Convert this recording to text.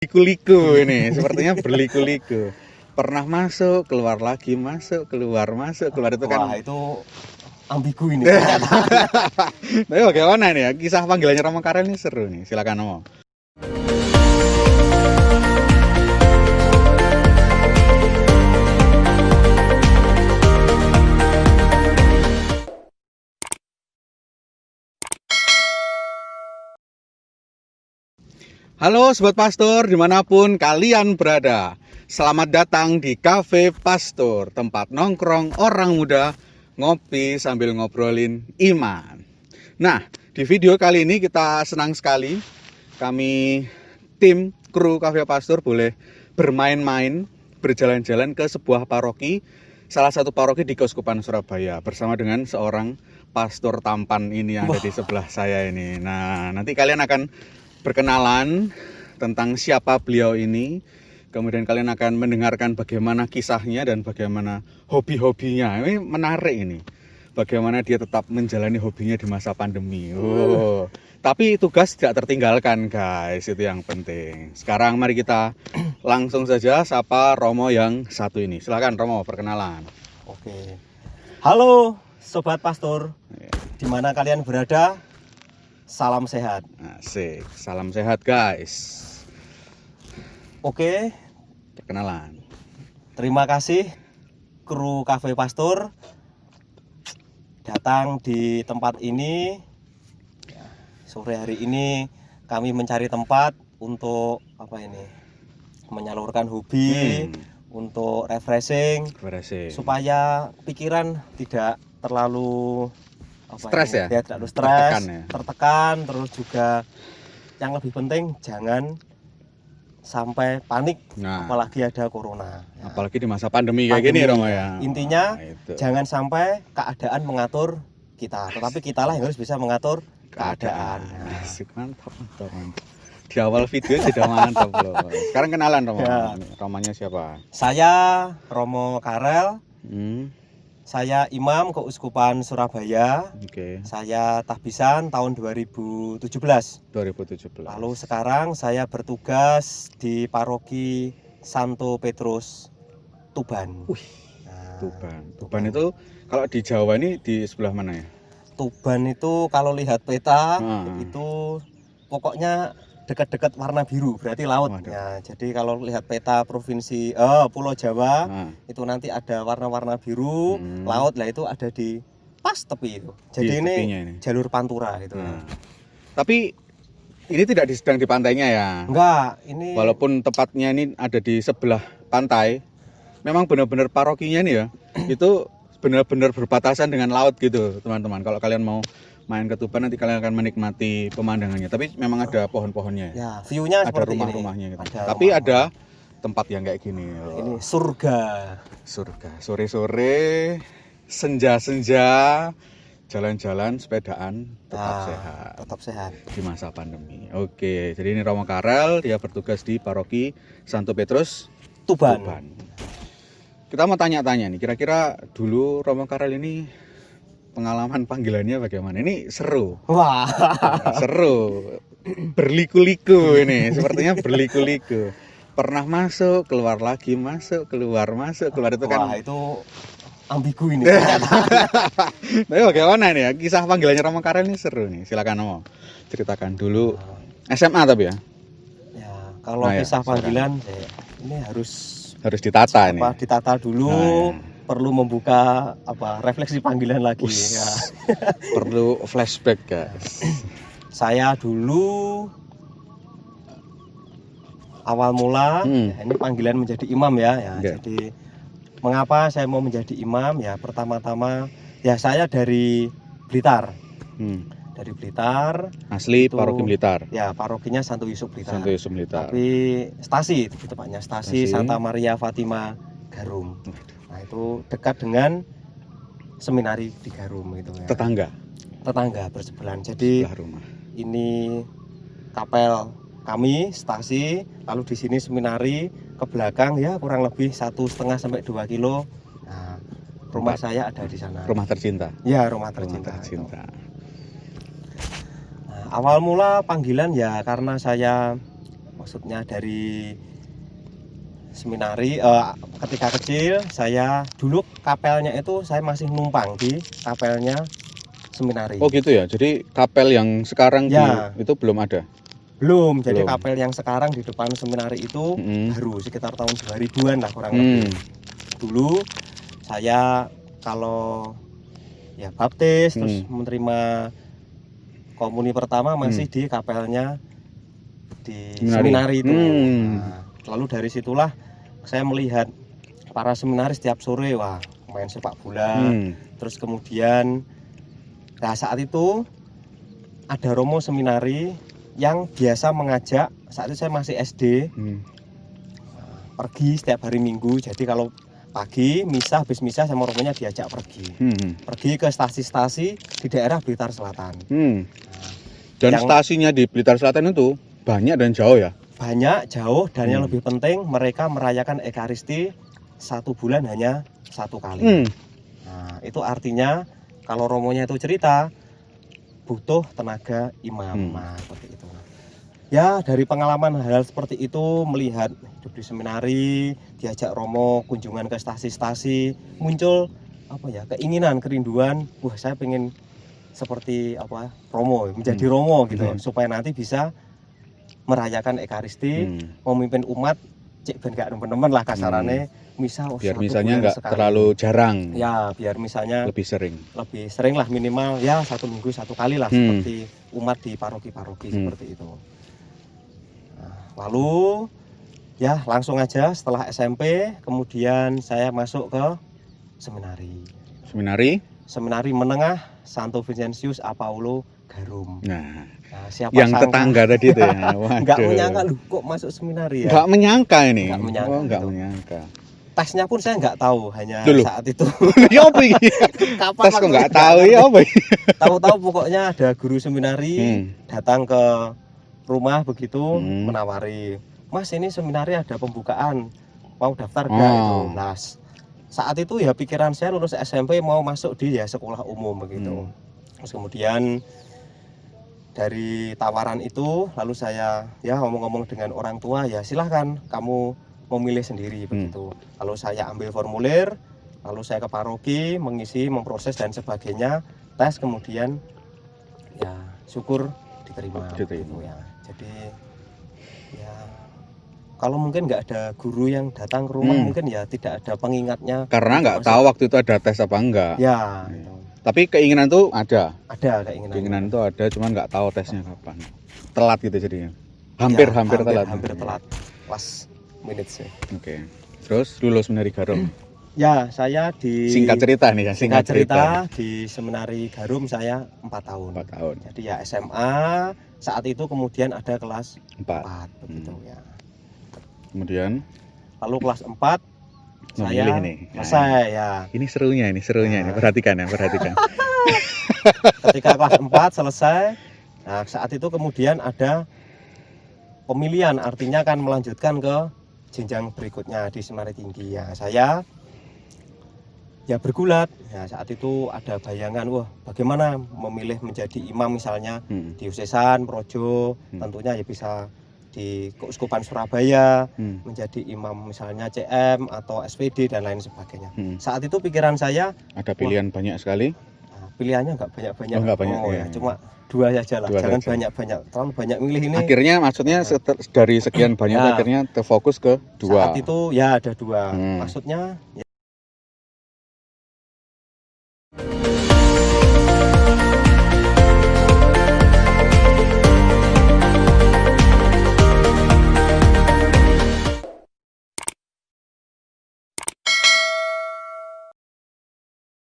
Liku-liku ini, sepertinya berliku-liku. Pernah masuk, keluar lagi, masuk, keluar itu kan. Wah, itu ambigu ini. Tapi bagaimana nih ya? Kisah panggilannya Romo Karel ini seru nih. Silakan Romo. Halo Sobat Pastor, dimanapun kalian berada. Selamat datang di Cafe Pastor, tempat nongkrong orang muda ngopi sambil ngobrolin iman. Nah, di video kali ini kita senang sekali. Kami tim kru Cafe Pastor boleh bermain-main, berjalan-jalan ke sebuah paroki. Salah satu paroki di Keuskupan Surabaya bersama dengan seorang pastor tampan ini yang ada di sebelah saya ini. Nah, nanti kalian akan berkenalan tentang siapa beliau ini. Kemudian kalian akan mendengarkan bagaimana kisahnya dan bagaimana hobi-hobinya. Ini menarik ini. Bagaimana dia tetap menjalani hobinya di masa pandemi. Tapi tugas tidak tertinggalkan, guys. Itu yang penting. Sekarang mari kita langsung saja sapa Romo yang satu ini. Silakan Romo, perkenalan. Oke. Halo Sobat Pastor. Di mana kalian berada? Salam sehat. Asik, salam sehat guys. Oke, Perkenalan. terima kasih kru Cafe Pastor datang di tempat ini. Sore hari ini kami mencari tempat untuk menyalurkan hobi, untuk refreshing, supaya pikiran tidak terlalu stres ya? Tidak terlalu stres, tertekan, terus juga yang lebih penting jangan sampai panik, apalagi ada corona. Apalagi di masa pandemi kayak gini Romo ya. Intinya jangan sampai keadaan mengatur kita, tetapi kitalah yang harus bisa mengatur keadaan. Mantap. Di awal video sudah mantap loh. Sekarang kenalan Romo. Romonya siapa? Saya Romo Karel. Saya imam Keuskupan Surabaya. Saya tahbisan tahun 2017. Lalu sekarang saya bertugas di paroki Santo Petrus Tuban. Tuban itu kalau di Jawa ini di sebelah mana ya? Tuban itu kalau lihat peta itu pokoknya dekat-dekat warna biru, berarti laut. Ya, jadi kalau lihat peta provinsi Pulau Jawa itu nanti ada warna-warna biru, laut lah itu ada di pas tepi itu. Jadi ini jalur pantura gitu. Tapi ini tidak sedang di pantainya ya? Enggak, ini walaupun tepatnya ini ada di sebelah pantai, memang benar-benar parokinya ini ya, itu benar-benar berbatasan dengan laut gitu, teman-teman. Kalau kalian mau main ke Tuban nanti kalian akan menikmati pemandangannya. Tapi memang ada pohon-pohonnya. Ya, view-nya ada rumah-rumahnya gitu. Tapi ada tempat yang kayak gini. Ini surga. Sore-sore, senja-senja, jalan-jalan, sepedaan, tetap sehat. Di masa pandemi. Oke, jadi ini Romo Karel, dia bertugas di paroki Santo Petrus Tuban. Kita mau tanya-tanya nih, kira-kira dulu Romo Karel ini pengalaman panggilannya bagaimana? Ini seru. Wah, seru. Berliku-liku ini, sepertinya berliku-liku. Pernah masuk, keluar lagi, masuk, keluar itu kan. Wah, itu ambigu ini. Tapi bagaimana nih ya? Kisah panggilannya Romo Karel ini seru nih. Silakan Romo. Ceritakan dulu. SMA tapi ya? Ya, kalau kisah panggilan ini harus ditata nih. Ditata dulu. Perlu membuka refleksi panggilan lagi ya. Perlu flashback guys. Saya dulu awal mula ini panggilan menjadi imam ya. Jadi mengapa saya mau menjadi imam ya, pertama-tama ya saya dari Blitar. Dari Blitar. Asli paroki Blitar. Ya, parokinya Santo Yusuf Blitar. Tapi stasi Stasi Santa Maria Fatima Garum. Nah, itu dekat dengan seminari di Garum itu ya. Tetangga bersebelahan. Jadi rumah. Ini kapel kami, stasi, lalu di sini seminari, ke belakang ya kurang lebih 1,5 sampai 2 kilo. Nah, rumah saya ada di sana. Rumah tercinta. Ya, rumah tercinta. Nah, awal mula panggilan ya karena saya Maksudnya dari seminari, ketika kecil saya dulu kapelnya itu saya masih numpang di kapelnya seminari. Oh gitu ya. Jadi kapel yang sekarang Ya. itu belum ada. Belum. Jadi Belum. kapel yang sekarang di depan seminari itu baru sekitar tahun 2000-an lah kurang lebih. Dulu saya kalau ya baptis terus menerima komuni pertama masih di kapelnya di seminari itu. Nah, lalu dari situlah saya melihat para seminaris setiap sore wah main sepak bola. Terus kemudian nah saat itu ada romo seminari yang biasa mengajak, saat itu saya masih SD, pergi setiap hari Minggu. Jadi kalau pagi misa, habis misa sama romonya diajak pergi ke stasi-stasi di daerah Blitar Selatan. Dan stasinya di Blitar Selatan itu banyak dan jauh ya? Banyak, jauh, dan yang lebih penting mereka merayakan Ekaristi 1 bulan hanya 1 kali. Nah, itu artinya kalau romonya itu cerita butuh tenaga imam. Nah, seperti itu. Ya, dari pengalaman hal seperti itu, melihat hidup di seminari, diajak romo kunjungan ke stasi-stasi, muncul apa ya, keinginan, kerinduan, wah saya pengen seperti apa, romo, menjadi romo gitu, supaya nanti bisa merayakan Ekaristi, memimpin umat, cek ben gak nemen-nemen lah kasarannya, misa biar misalnya nggak terlalu jarang. Ya, biar misalnya lebih sering lah, minimal ya 1 minggu 1 kali lah, seperti umat di paroki-paroki seperti itu. Nah, lalu ya langsung aja setelah SMP kemudian saya masuk ke seminari menengah Santo Vincentius Apaulo Garum. Nah, siapa yang sangka, tetangga tadi itu ya. Nggak menyangka loh kok masuk seminari ya. Nggak menyangka ini. Nggak menyangka. Tesnya pun saya nggak tahu, hanya saat itu. Ya apa ini? Tes kok nggak tahu ya apa? Tahu-tahu pokoknya ada guru seminari datang ke rumah begitu menawari, Mas ini seminari ada pembukaan, mau daftar nggak itu. Nah, saat itu ya pikiran saya lulus SMP mau masuk di ya sekolah umum begitu. Terus kemudian dari tawaran itu lalu saya ya ngomong-ngomong dengan orang tua, ya silahkan kamu memilih sendiri begitu. Lalu saya ambil formulir, lalu saya ke paroki mengisi, memproses dan sebagainya, tes, kemudian ya syukur diterima. Gitu ya. Jadi ya kalau mungkin nggak ada guru yang datang ke rumah mungkin ya tidak ada pengingatnya. Karena nggak tahu waktu itu ada tes apa enggak. Ya. Gitu. Tapi keinginan tuh ada. Ada keinginan. Keinginan itu ada, cuman nggak tahu tesnya kapan. Telat gitu jadinya. Hampir telat. Hampir telat. Last minute sih. Oke. Terus lulus seminari Garum. Ya, saya di singkat cerita nih ya, singkat cerita di seminari Garum saya 4 tahun. 4 tahun. Jadi ya SMA saat itu kemudian ada kelas 4 begitu ya. Kemudian lalu kelas 4 saya selesai ya. Ini serunya ini, perhatikan. Ketika kelas 4 selesai, nah saat itu kemudian ada pemilihan, artinya kan melanjutkan ke jenjang berikutnya di seminari tinggi ya. Saya ya bergulat ya, saat itu ada bayangan wah bagaimana memilih menjadi imam misalnya diosesan, projo, tentunya ya bisa di Keuskupan Surabaya menjadi imam misalnya CM atau SPD dan lain sebagainya. Saat itu pikiran saya ada pilihan banyak sekali. Pilihannya nggak banyak-banyak. Ya. Cuma 2 saja lah. Jangan banyak-banyak. Terlalu banyak milih ini. Akhirnya maksudnya dari sekian banyak akhirnya terfokus ke 2. Saat itu ya ada 2. Maksudnya ya